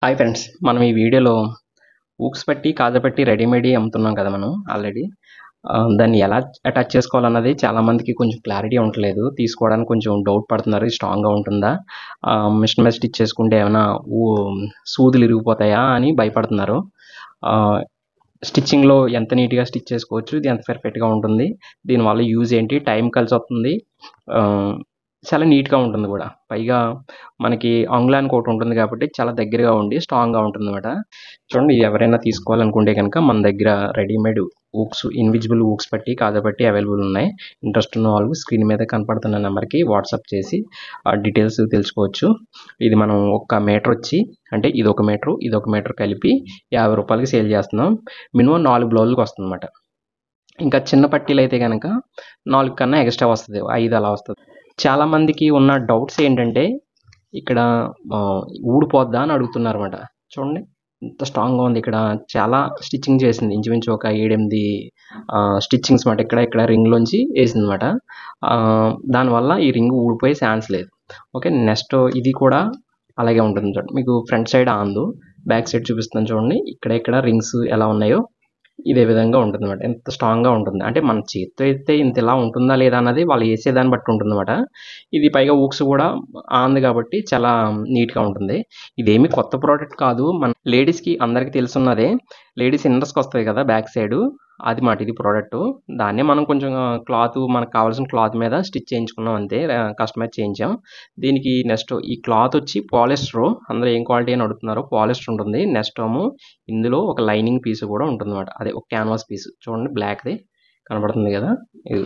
Hi friends, మనం ఈ వీడియోలో ఊక్స్ పెట్టి, కాజా పెట్టి రెడీమేడ్ అమ్ముతున్నాం కదా మనం ఆల్రెడీ. దాన్ని ఎలా అటాచ్ చేసుకోవాలన్నది చాలామందికి కొంచెం క్లారిటీ ఉండట్లేదు. తీసుకోవడానికి కొంచెం డౌట్ పడుతున్నారు. ఇది స్ట్రాంగ్‌గా ఉంటుందా? మిషన్ మీద స్టిచ్ చేసుకుంటే ఏమైనా ఊ సూదులు ఇరిగిపోతాయా అని భయపడుతున్నారు. ఆహ్, స్టిచ్చింగ్‌లో ఎంత నీట్‌గా స్టిచ్ చేసుకోవచ్చు? ఇది ఎంత పర్ఫెక్ట్‌గా ఉంటుంది? దీనివల్ల యూజ్ ఏంటి? టైం కలిసొస్తుంది. ఆహ్, చాలా నీట్‌గా ఉంటుంది గూడా. పైగా మనకి అంగుళానికి ఒకటి ఉంటుంది కాబట్టి చాలా దగ్గరగా ఉండి స్ట్రాంగ్‌గా ఉంటుందన్నమాట. చూడండి, ఎవరైనా తీసుకోవాలనుకుంటే గనక మన దగ్గర రెడీమేడ్ ఊక్స్, ఇన్విజిబుల్ ఊక్స్ పట్టి, కాజా పట్టి అవైలబుల్ ఉన్నాయి. ఇంట్రెస్ట్ ఉన్న వాళ్ళు స్క్రీన్ మీద కనపడుతున్న నెంబర్‌కి వాట్సాప్ చేసి డీటెయిల్స్ తెలుసుకోవచ్చు. ఇది మనం ఒక మీటర్ వచ్చి, అంటే ఇదొక మీటరు, ఇదొక మీటర్ కలిపి రూ. 50కి సేల్ చేస్తున్నాం. మినిమం 4 బ్లౌజులకి వస్తుందన్నమాట. ఇంకా చిన్న పట్టీలైతే గనక 4 కన్నా ఎక్స్‌ట్రా వస్తది. 5 అలా వస్తది. చాలామందికి ఉన్న డౌట్స్ ఏంటంటే ఇక్కడ ఊడిపోద్దా అని అడుగుతున్నారన్నమాట. చూడండి, ఎంత స్ట్రాంగ్‌గా ఉంది. ఇక్కడ చాలా స్టిచ్చింగ్ చేసింది. ఇంచుమించు ఒక 7, 8 స్టిచ్చింగ్స్ మాట. ఇక్కడ రింగ్‌లోంచి ఏసిందన్నమాట. దానివల్ల ఈ రింగ్ ఊడిపోయే ఛాన్స్ లేదు. ఓకే. నెక్స్ట్ ఇది కూడా అలాగే ఉంటుంది చూడండి. మీకు ఫ్రంట్ సైడ్ ఆందు, బ్యాక్ సైడ్ చూపిస్తున్నాను చూడండి. ఇక్కడ రింగ్స్ ఎలా ఉన్నాయో ఇదే విధంగా ఉంటుందన్నమాట. ఎంత స్ట్రాంగ్‌గా ఉంటుంది. అంటే మన చేత్తో ఎత్తే ఇంత ఇలా ఉంటుందా లేదా అన్నది వాళ్ళు ఏసేదాన్ని బట్టి ఉంటుందన్నమాట. ఇది పైగా ఊక్స్ కూడా ఆంది కాబట్టి చాలా నీట్‌గా ఉంటుంది. ఇదేమి కొత్త ప్రోడక్ట్ కాదు. మన లేడీస్‌కి అందరికీ తెలుసున్నదే. లేడీస్ ఇన్నర్స్‌కి వస్తది కదా బ్యాక్ సైడు. అది మాట ఇది ప్రోడక్టు. దాన్నే మనం కొంచెం మనకు కావాల్సిన క్లాత్ మీద స్టిచ్ చేయించుకున్నాం అంతే. కస్టమైజ్ చేయించాం. దీనికి నెక్స్ట్ ఈ క్లాత్ వచ్చి పాలిస్టరు. అందరూ ఏం క్వాలిటీ అని అడుగుతున్నారు. పాలిస్టర్ ఉంటుంది. నెక్స్ట్ ఏమో ఇందులో ఒక లైనింగ్ పీస్ కూడా ఉంటుందన్నమాట. అదే ఒక క్యాన్వాస్ పీస్ చూడండి, బ్లాక్‌ది కనబడుతుంది కదా!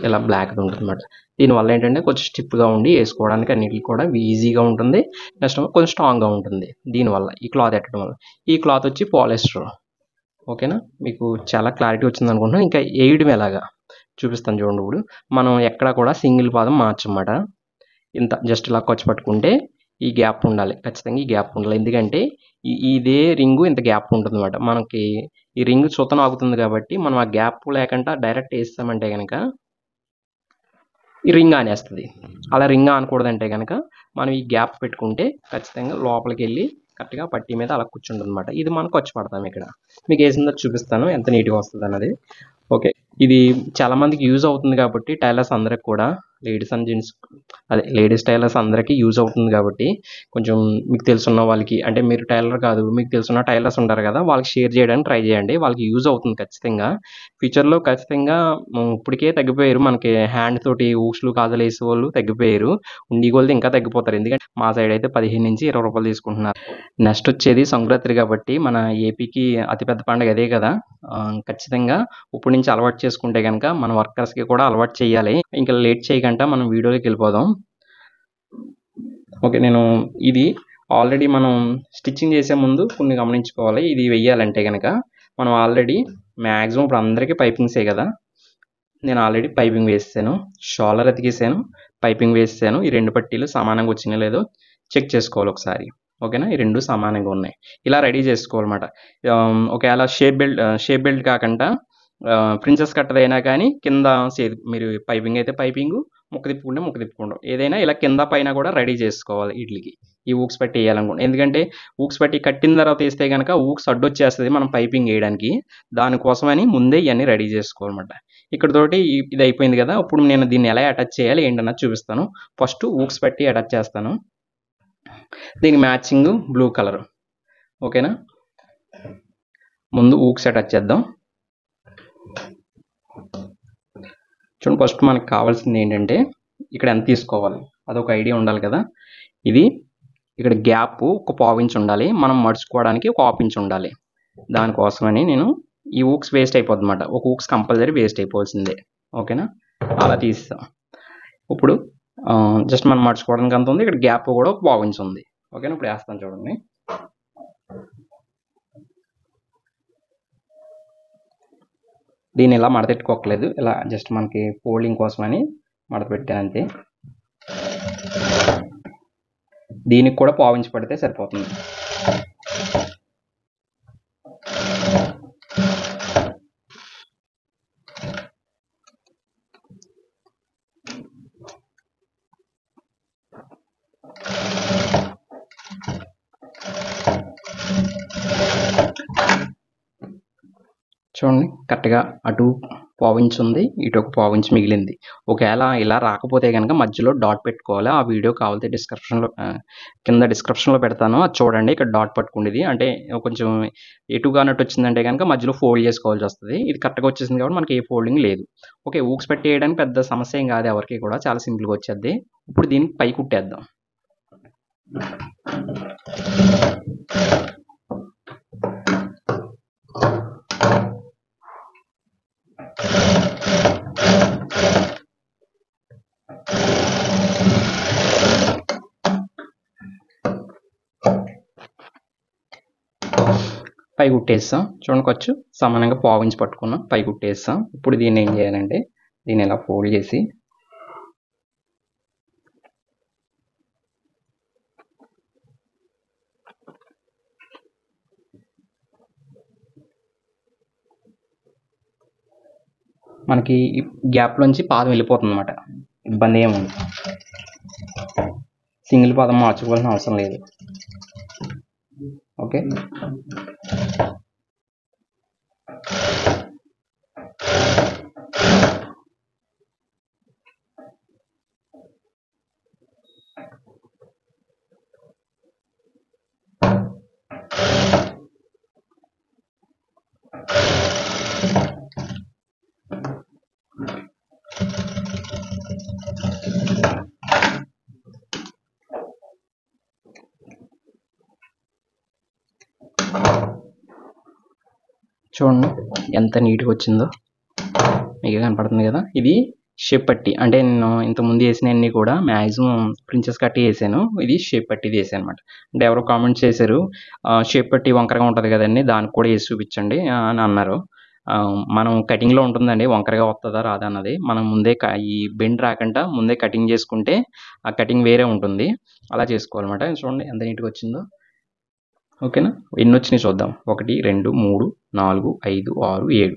ఇలా బ్లాక్‌ది ఉంటుందన్నమాట. దీనివల్ల ఏంటంటే కొంచెం స్టిఫ్‌గా ఉండి ఏసుకోవడానికి అన్నిటికి కూడా ఈజీగా ఉంటుంది. నెక్స్ట్ ఏమో కొంచెం స్ట్రాంగ్‌గా ఉంటుంది. దీనివల్ల ఈ క్లాత్ ఎట్టడం వల్ల. ఈ క్లాత్ వచ్చి పాలిస్టర్. ఓకేనా? మీకు చాలా క్లారిటీ వచ్చిందనుకుంటున్నాను. ఇంకా ఏయడం ఎలాగా చూపిస్తాను చూడండి ఇప్పుడు. మనం ఎక్కడ కూడా సింగిల్ పాదం మార్చమాట. ఇంత జస్ట్ ఇలా ఖర్చు పట్టుకుంటే ఈ గ్యాప్ ఉండాలి. ఖచ్చితంగా ఈ గ్యాప్ ఉండాలి. ఎందుకంటే ఇదే రింగు ఇంత గ్యాప్ ఉంటుందన్నమాట. మనకి ఈ రింగ్ సుతన ఆగుతుంది కాబట్టి మనం ఆ గ్యాప్ లేకుండా డైరెక్ట్ ఏసామంటే గనక ఈ రింగ్ ఆనేస్తది. అలా రింగ్ ఆనకూడదంటే గనక మనం ఈ గ్యాప్ పెట్టుకుంటే ఖచ్చితంగా లోపలికెళ్ళి కరెక్ట్‌గా పట్టీ మీద అలా కూర్చుంటుందన్నమాట. ఇది మనం ఖర్చు పడతాం ఇక్కడ. మీకు ఏసిన తర్వాత చూపిస్తాను ఎంత నీట్‌గా వస్తదన్నది. ఓకే. ఇది చాలా మందికి యూజ్ అవుతుంది కాబట్టి టైలర్స్ అందరికి కూడా లేడీస్ అండ్ జెంట్స్, అదే లేడీస్ టైలర్స్ అందరికీ యూజ్ అవుతుంది కాబట్టి కొంచెం మీకు తెలుసున్న వాళ్ళకి, అంటే మీరు టైలర్ కాదు, మీకు తెలుసున్న టైలర్స్ ఉంటారు కదా, వాళ్ళకి షేర్ చేయడానికి ట్రై చేయండి. వాళ్ళకి యూజ్ అవుతుంది ఖచ్చితంగా. ఫ్యూచర్‌లో ఖచ్చితంగా ఇప్పటికే తగ్గిపోయారు. మనకి హ్యాండ్ తోటి ఊక్స్‌లు, కాజాలు ఏసేవాళ్ళు తగ్గిపోయారు. ఉండి కొలది ఇంకా తగ్గిపోతారు. ఎందుకంటే మా సైడ్ అయితే 15-20 తీసుకుంటున్నారు. నెక్స్ట్ వచ్చేది సంక్రాంతి కాబట్టి మన ఏపీకి అతిపెద్ద పండుగ అదే కదా! ఖచ్చితంగా ఇప్పటి నుంచి అలవాటు చేసుకుంటే గనక మన వర్కర్స్‌కి కూడా అలవాటు చేయాలి. ఇంకా లేట్ చేయకుండా మనం వీడియోలోకి వెళ్ళిపోదాం. ఓకే. ఇది ఆల్రెడీ మనం స్టిచ్చింగ్ చేసే ముందు కొన్ని గమనించుకోవాలి. ఇది వెయ్యాలంటే గనక మనం ఆల్రెడీ మాక్సిమం ఇప్పుడు అందరికీ పైపింగ్సే కదా! నేను ఆల్రెడీ పైపింగ్ వేసేసాను. షోల్డర్ అతికేసాను. పైపింగ్ వేసేసాను. ఈ 2 పట్టీలు సమానంగా వచ్చినాయో లేదో చెక్ చేసుకోవాలి ఒకసారి. ఓకేనా? ఈ 2 సమానంగా ఉన్నాయి. ఇలా రెడీ చేసుకోవాలన్నమాట. ఒకవేళ షేప్ బెల్ట్ కాకుండా ప్రిన్సెస్ కట్‌దైనా కానీ కింద మీరు పైపింగ్ అయితే పైపింగు, ముక్క తిప్పుకుంటే ముక్క తిప్పుకోవడం. ఏదైనా ఇలా కింద పైన కూడా రెడీ చేసుకోవాలి ఈట్లికి. ఈ ఊక్స్ పట్టి ఎయాలనుకుంటే. ఎందుకంటే ఊక్స్ పట్టి కట్టిన తర్వాత ఏస్తే గనక ఊక్స్ అడ్డొచ్చేస్తది మనం పైపింగ్ ఎయడానికి. దానికోసమని ముందే ఇయన్నీ రెడీ చేసుకోవాలన్నమాట. ఇక్కడితోటి ఇది అయిపోయింది కదా! ఇప్పుడు నేను దీన్ని ఎలా అటాచ్ చేయాలి ఏంటన్నది చూపిస్తాను. ఫస్ట్ ఊక్స్ పట్టి అటాచ్ చేస్తాను. దీనికి మ్యాచింగ్ బ్లూ కలర్. ఓకేనా? ముందు ఊక్స్ అటాచ్ చేద్దాం. చూడండి, ఫస్ట్ మనకు కావాల్సింది ఏంటంటే ఇక్కడ ఎంత తీసుకోవాలి అదొక ఐడియా ఉండాలి కదా. ఇది ఇక్కడ గ్యాప్ ఒక పావించి ఉండాలి. మనం మడుచుకోవడానికి ఒక హాఫ్ ఇంచ్ ఉండాలి. దానికోసమని నేను ఈ ఊక్స్ వేస్ట్ అయిపోద్ది అనమాట. ఒక ఊక్స్ కంపల్సరీ వేస్ట్ అయిపోవాల్సిందే. ఓకేనా? అలా తీస్తాం. ఇప్పుడు జస్ట్ మనం మడుచుకోవడానికి అంత ఉంది. ఇక్కడ గ్యాప్ కూడా ఒక పావించి ఉంది. ఓకేనా? ఇప్పుడు వేస్తాను చూడండి. దీన్ని ఇలా మడతెట్టుకోకలేదు. ఇలా జస్ట్ మనకి ఫోల్డింగ్ కోసమని మడత పెట్టాను అంతే. దీనికి కూడా పావించి పడితే సరిపోతుంది. చూడండి కరెక్ట్‌గా అటు పావించి ఉంది. ఇటు ఒక పావించి మిగిలింది. ఒకవేళ ఇలా రాకపోతే గనక మధ్యలో డాట్ పెట్టుకోవాలి. ఆ వీడియో కావాలంటే కింద డిస్క్రిప్షన్‌లో పెడతాను. అది చూడండి. ఇక్కడ డాట్ పట్టుకుండేది. అంటే కొంచెం ఎటు కానట్టు వచ్చిందంటే గనక మధ్యలో ఫోల్డ్ చేసుకోవాల్సొస్తది. ఇది కరెక్ట్‌గా వచ్చేసింది కాబట్టి మనకి ఏ ఫోల్డింగ్ లేదు. ఓకే. ఊక్స్ పెట్టి ఏయడానికి పెద్ద సమస్య ఏం కాదు ఎవరికీ కూడా. చాలా సింపుల్‌గా వచ్చేద్ది. ఇప్పుడు దీనికి పై కుట్టేద్దాం. పై కుట్టేస్తాం. చూడండి ఖర్చు సమానంగా పావించి పట్టుకున్నాం. పై కుట్టేస్తాం. ఇప్పుడు దీన్ని ఏం చేయాలంటే దీన్ని ఇలా ఫోల్డ్ చేసి మనకి గ్యాప్లోంచి పాదం వెళ్ళిపోతుంది అనమాట. ఇబ్బంది ఏముంది. సింగిల్ పాదం మార్చుకోవాల్సిన అవసరం లేదు. ఓకే. చూడండి ఎంత నీట్గా వచ్చిందో మీకు కనపడుతుంది కదా. ఇది షేప్ పట్టి. అంటే నేను ఇంతకుముందు వేసినవన్నీ కూడా మ్యాక్సిమం ప్రిన్సెస్ కట్టి వేసాను. ఇది షేప్ పట్టిది వేసాను అనమాట. అంటే ఎవరో కామెంట్స్ చేశారు షేప్ పట్టి వంకరగా ఉంటుంది కదండి దానికి కూడా వేసి చూపించండి అని అన్నారు. మనం కటింగ్లో ఉంటుందండి వంకరగా వస్తుందా రాదా అన్నది. మనం ముందే ఈ బెండ్ రాకుండా ముందే కటింగ్ చేసుకుంటే ఆ కటింగ్ వేరే ఉంటుంది. అలా చేసుకోవాలన్నమాట. చూడండి ఎంత నీట్గా వచ్చిందో. ఓకేనా. ఎన్ని వచ్చినాయి చూద్దాం. 1 2 3 4 5 6 7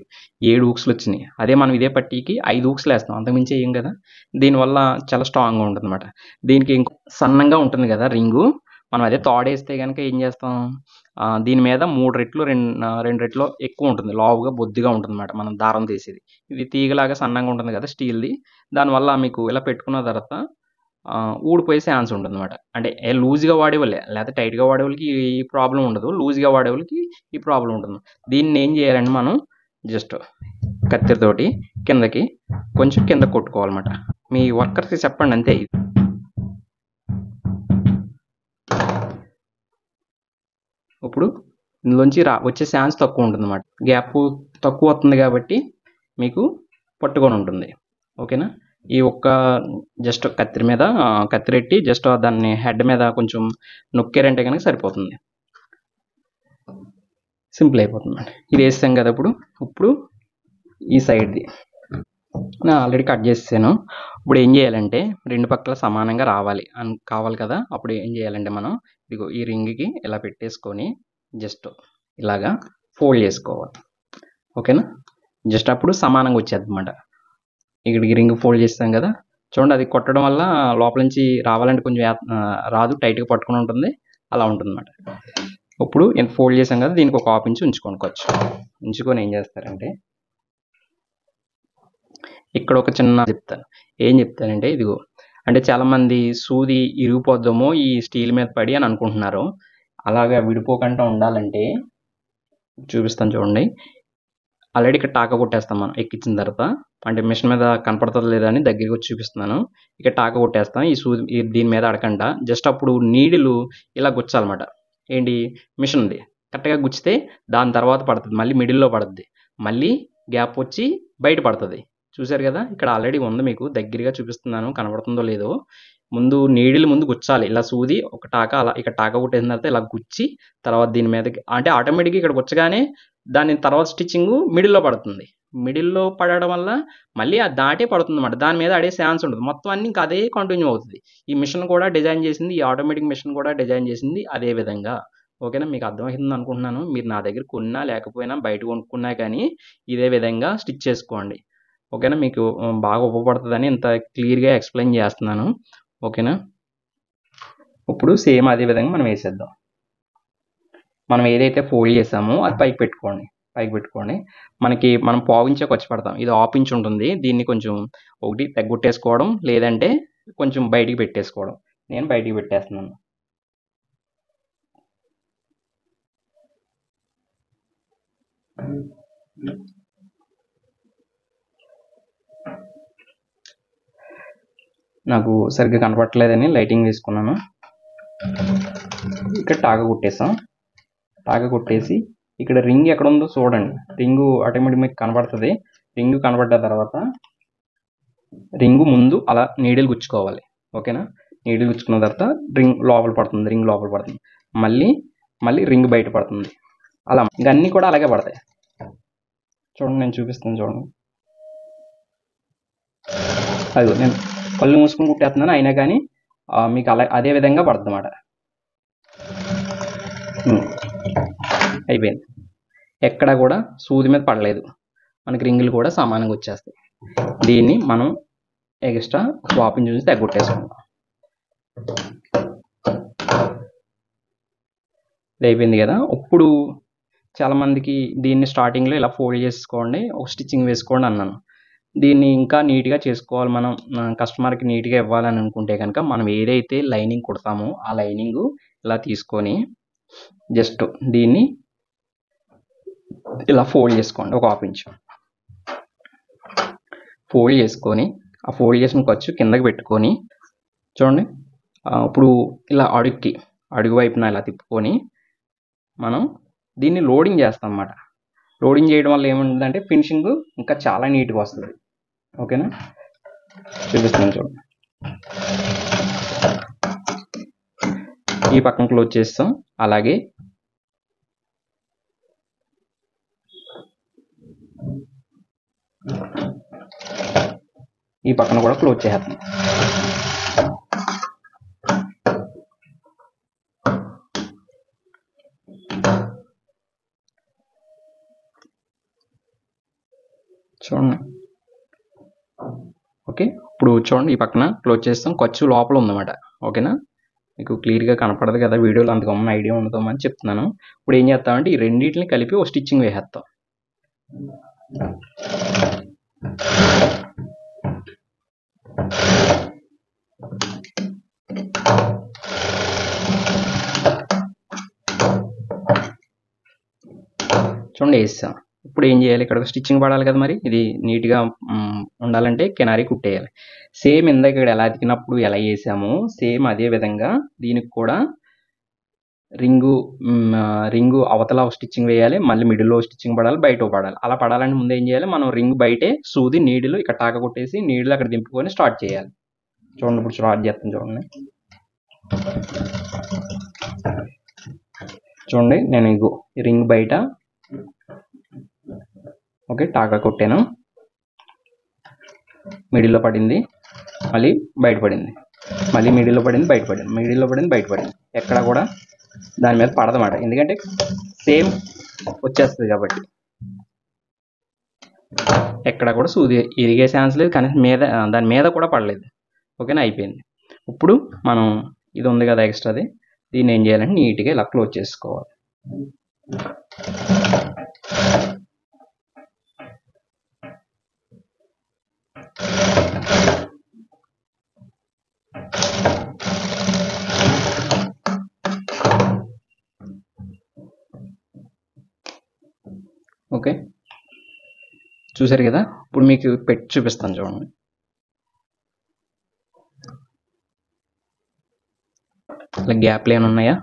7 ఊక్స్లు వచ్చినాయి. అదే మనం ఇదే పట్టీకి 5 ఊక్స్లు వేస్తాం. అంతకుమించి వేయం కదా. దీనివల్ల చాలా స్ట్రాంగ్గా ఉంటుంది అనమాట. దీనికి ఇంకో సన్నంగా ఉంటుంది కదా రింగు. మనం అదే తాడేస్తే కనుక ఏం చేస్తాం దీని మీద 3 రెట్లు 2 రెట్లు ఎక్కువ ఉంటుంది. లావుగా బొద్దుగా ఉంటుంది అనమాట మనం దారం తీసేది. ఇది తీగలాగా సన్నంగా ఉంటుంది కదా స్టీల్ది. దానివల్ల మీకు ఇలా పెట్టుకున్న తర్వాత ఊడిపోయే ఛాన్స్ ఉంటుందన్నమాట. అంటే లూజ్‌గా వాడేవాళ్ళే లేకపోతే టైట్‌గా వాడేవాళ్ళకి ఈ ప్రాబ్లమ్ ఉండదు. లూజ్‌గా వాడేవాళ్ళకి ఈ ప్రాబ్లమ్ ఉంటుంది. దీన్ని ఏం చేయాలంటే మనం జస్ట్ కత్తెరతోటి కిందకి కొంచెం కిందకి కొట్టుకోవాలన్నమాట. మీ వర్కర్స్‌కి చెప్పండి అంతే. ఇప్పుడు ఇందులోంచి వచ్చే ఛాన్స్ తక్కువ ఉంటుందన్నమాట. గ్యాప్ తక్కువ వస్తుంది కాబట్టి మీకు పట్టుకొని ఉంటుంది. ఓకేనా. ఈ ఒక్క జస్ట్ కత్తిరి మీద కత్తిరెట్టి జస్ట్ దాన్ని హెడ్ మీద కొంచెం నొక్కారంటే కనుక సరిపోతుంది. సింపుల్ అయిపోతుంది. ఇది వేస్తాం కదా. ఇప్పుడు ఈ సైడ్ది నేను ఆల్రెడీ కట్ చేసాను. ఇప్పుడు ఏం చేయాలంటే రెండు పక్కల సమానంగా కావాలి కదా. అప్పుడు ఏం చేయాలంటే మనం ఇదిగో ఈ రింగ్కి ఇలా పెట్టేసుకొని జస్ట్ ఇలాగా ఫోల్డ్ చేసుకోవాలి. ఓకేనా. జస్ట్ అప్పుడు సమానంగా వచ్చేది అనమాట. ఇక్కడికి రింగ్ ఫోల్డ్ చేస్తాం కదా. చూడండి అది కొట్టడం వల్ల లోపల నుంచి రావాలంటే కొంచెం రాదు, టైట్గా పట్టుకుని ఉంటుంది. అలా ఉంటుంది అనమాట. ఇప్పుడు ఫోల్డ్ చేసాం కదా. దీనికి ఒక హాఫ్ ఇంచ్ ఉంచుకోవచ్చు. ఉంచుకొని ఏం చేస్తారంటే ఇక్కడ ఒక చిన్న చెప్తాను. ఏం చెప్తానంటే ఇదిగో అంటే చాలామంది సూది ఇరిగిపోద్దామో ఈ స్టీల్ మీద పడి అని అనుకుంటున్నారు. అలాగా విడిపోకుండా ఉండాలంటే చూపిస్తాను చూడండి. ఆల్రెడీ ఇక్కడ టాకా కొట్టేస్తాం మనం ఎక్కించిన తర్వాత. అంటే మిషన్ మీద కనపడుతుందో లేదా అని దగ్గరికి వచ్చి చూపిస్తున్నాను. ఇక్కడ టాకా కొట్టేస్తాం. ఈ సూది దీని మీద అడగండా జస్ట్ అప్పుడు నీడిలు ఇలా గుచ్చాలన్నమాట. ఏంటి మిషన్ది కరెక్ట్గా గుచ్చితే దాని తర్వాత పడుతుంది. మళ్ళీ మిడిల్లో పడుతుంది. మళ్ళీ గ్యాప్ వచ్చి బయట పడుతుంది. చూసారు కదా. ఇక్కడ ఆల్రెడీ ఉంది, మీకు దగ్గరగా చూపిస్తున్నాను కనబడుతుందో లేదో. ముందు నీడిలు ముందు గుచ్చాలి. ఇలా సూది ఒక టాకా అలా ఇక్కడ టాకా కొట్టేసిన తర్వాత ఇలా గుచ్చి తర్వాత దీని మీదకి అంటే ఆటోమేటిక్గా ఇక్కడ గుచ్చగానే దాని తర్వాత స్టిచ్చింగ్ మిడిల్లో పడుతుంది. మిడిల్లో పడడం వల్ల మళ్ళీ అది దాటే పడుతుంది అన్నమాట. దాని మీద అడే ఛాన్స్ ఉంటుంది. మొత్తం అన్ని ఇంకా అదే కంటిన్యూ అవుతుంది. ఈ మిషన్ కూడా డిజైన్ చేసింది, ఈ ఆటోమేటిక్ మిషన్ కూడా డిజైన్ చేసింది అదే విధంగా. ఓకేనా. మీకు అర్థమవుతుంది అనుకుంటున్నాను. మీరు నా దగ్గర కొన్నా లేకపోయినా బయట కొనుక్కున్నా కానీ ఇదే విధంగా స్టిచ్ చేసుకోండి. ఓకేనా. మీకు బాగా ఉపయోగపడుతుందని ఇంత క్లియర్గా ఎక్స్ప్లెయిన్ చేస్తున్నాను. ఓకేనా. ఇప్పుడు సేమ్ అదే విధంగా మనం వేసేద్దాం. మనం ఏదైతే ఫోల్డ్ చేసామో అది పైకి పెట్టుకోండి. పైకి పెట్టుకోండి. మనం పావించే ఖర్చు పెడతాం. ఇది హాఫ్ ఇంచ్ ఉంటుంది. దీన్ని కొంచెం ఒకటి తగ్గొట్టేసుకోవడం, లేదంటే కొంచెం బయటికి పెట్టేసుకోవడం. నేను బయటికి పెట్టేస్తున్నాను. నాకు సరిగ్గా కనపడట్లేదని లైటింగ్ వేసుకున్నాను. ఇక్కడ టాగా కుట్టేసాం. టాగా కుట్టేసి ఇక్కడ రింగ్ ఎక్కడ ఉందో చూడండి. రింగు ఆటోమేటిక్ మీకు కనబడుతుంది. రింగు కనబడ్డ తర్వాత రింగు ముందు అలా నీడిల్ గుచ్చుకోవాలి. ఓకేనా? నీడిల్ గుచ్చుకున్న తర్వాత రింగ్ లోపల పడుతుంది. మళ్ళీ రింగ్ బయట పడుతుంది. అలా ఇంకా అన్నీ కూడా అలాగే పడతాయి. చూడండి, నేను చూపిస్తాను చూడండి. అదిగో నేను కళ్ళు మూసుకుని కుట్టేస్తున్నాను, అయినా కానీ మీకు అదే విధంగా పడుతుంది అన్నమాట. అయిపోయింది. ఎక్కడ కూడా సూది మీద పడలేదు. మనకి రింగులు కూడా సమానంగా వచ్చేస్తాయి. దీన్ని మనం ఎక్స్ట్రా వాపింగ్ చూసి తగ్గొట్టేసుకుంటాం. ఇది అయిపోయింది కదా. ఇప్పుడు చాలామందికి దీన్ని స్టార్టింగ్లో ఇలా ఫోల్డ్ చేసుకోండి, ఒక స్టిచ్చింగ్ వేసుకోండి అన్నాను. దీన్ని ఇంకా నీట్గా చేసుకోవాలి. మనం కస్టమర్కి నీట్గా ఇవ్వాలని అనుకుంటే కనుక మనం ఏదైతే లైనింగ్ కుడతామో ఆ లైనింగ్ ఇలా తీసుకొని జస్ట్ దీన్ని ఇలా ఫోల్డ్ చేసుకోండి. ఒక హాఫ్ ఇంచ్ ఫోల్డ్ చేసుకొని ఆ ఫోల్డ్ చేసిన ఖర్చు కిందకి పెట్టుకొని చూడండి. ఇప్పుడు ఇలా అడుగు వైపున ఇలా తిప్పుకొని మనం దీన్ని లోడింగ్ చేస్తాం అన్నమాట. లోడింగ్ చేయడం వల్ల ఏముంటుందంటే ఫినిషింగ్ ఇంకా చాలా నీట్గా వస్తుంది. ఓకేనా? చూపిస్తాను చూడండి. ఈ పక్కన క్లోజ్ చేస్తాం. అలాగే ఈ పక్కన కూడా క్లోజ్ చేస్తాం. చూడండి. ఓకే, ఇప్పుడు చూడండి, ఈ పక్కన క్లోజ్ చేస్తాం. ఖర్చు లోపల ఉందన్నమాట. ఓకేనా? మీకు క్లియర్గా కనపడదు కదా వీడియోలో, అంతగా ఐడియా ఉండదామని చెప్తున్నాను. ఇప్పుడు ఏం చేస్తామంటే ఈ రెండింటిని కలిపి ఒక స్టిచ్చింగ్ వేసేస్తాం. చూడండి, వేస్తాం. ఇప్పుడు ఏం చేయాలి? ఇక్కడ స్టిచ్చింగ్ పడాలి కదా, మరి ఇది నీట్గా ఉండాలంటే కెనారీ కుట్టేయాలి. సేమ్ ఇందాక ఇక్కడ ఎలా అతికినప్పుడు ఎలా వేసామో సేమ్ అదే విధంగా దీనికి కూడా రింగు అవతల స్టిచ్చింగ్ వేయాలి, మళ్ళీ మిడిల్లో స్టిచ్చింగ్ పడాలి, బయట పడాలి. అలా పడాలంటే ముందు ఏం చేయాలి? మనం రింగ్ బయటే సూది నీడిలు ఇక్కడ టాక కొట్టేసి నీడిలు అక్కడ దింపుకొని స్టార్ట్ చేయాలి. చూడండి, ఇప్పుడు స్టార్ట్ చేస్తాను చూడండి. చూడండి, నేను ఇగో రింగ్ బయట ఓకే టాకా కొట్టాను, మిడిల్లో పడింది, మళ్ళీ బయటపడింది, మళ్ళీ మిడిల్లో పడింది, బయటపడింది, మిడిల్లో పడింది, బయటపడింది. ఎక్కడ కూడా దాని మీద పడదన్నమాట, ఎందుకంటే సేమ్ వచ్చేస్తుంది కాబట్టి. ఎక్కడ కూడా సూది ఇరిగే ఛాన్స్ లేదు, కానీ దాని మీద కూడా పడలేదు. ఓకేనా? అయిపోయింది. ఇప్పుడు మనం ఇది ఉంది కదా ఎక్స్ట్రాది, దీన్ని ఏం చేయాలంటే నీట్గా ఇలా క్లోజ్ చేసుకోవాలి. ఓకే, చూసారు కదా. ఇప్పుడు మీకు పెట్టి చూపిస్తాను చూడండి. అలా గ్యాప్లు ఏమైనా ఉన్నాయా?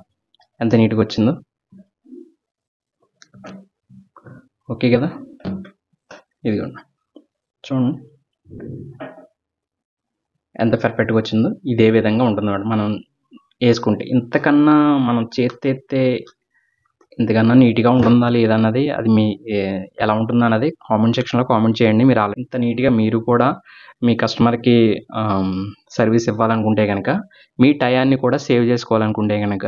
ఎంత నీట్గా వచ్చిందో. ఓకే కదా, ఇదిగోండి చూడండి ఎంత పర్ఫెక్ట్గా వచ్చిందో. ఇదే విధంగా ఉంటుంది మనం వేసుకుంటే. ఇంతకన్నా మనం చేస్తే ఇంతకన్నా నీట్గా ఉంటుందా లేదన్నది అది మీ ఎలా ఉంటుందో అన్నది కామెంట్ సెక్షన్లో కామెంట్ చేయండి. మీరు ఇంత నీట్గా మీరు కూడా మీ కస్టమర్కి సర్వీస్ ఇవ్వాలనుకుంటే కనుక, మీ టయాన్ని కూడా సేవ్ చేసుకోవాలనుకుంటే కనుక,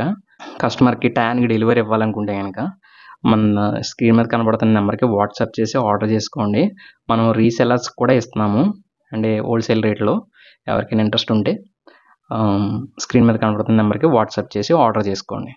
కస్టమర్కి టయానికి డెలివరీ ఇవ్వాలనుకుంటే కనుక మన స్క్రీన్ మీద కనబడుతున్న నెంబర్కి వాట్సాప్ చేసి ఆర్డర్ చేసుకోండి. మనం రీసెల్లర్స్ కూడా ఇస్తున్నాము, అంటే హోల్సేల్ రేట్లో. ఎవరికైనా ఇంట్రెస్ట్ ఉంటే స్క్రీన్ మీద కనబడుతున్న నెంబర్కి వాట్సాప్ చేసి ఆర్డర్ చేసుకోండి.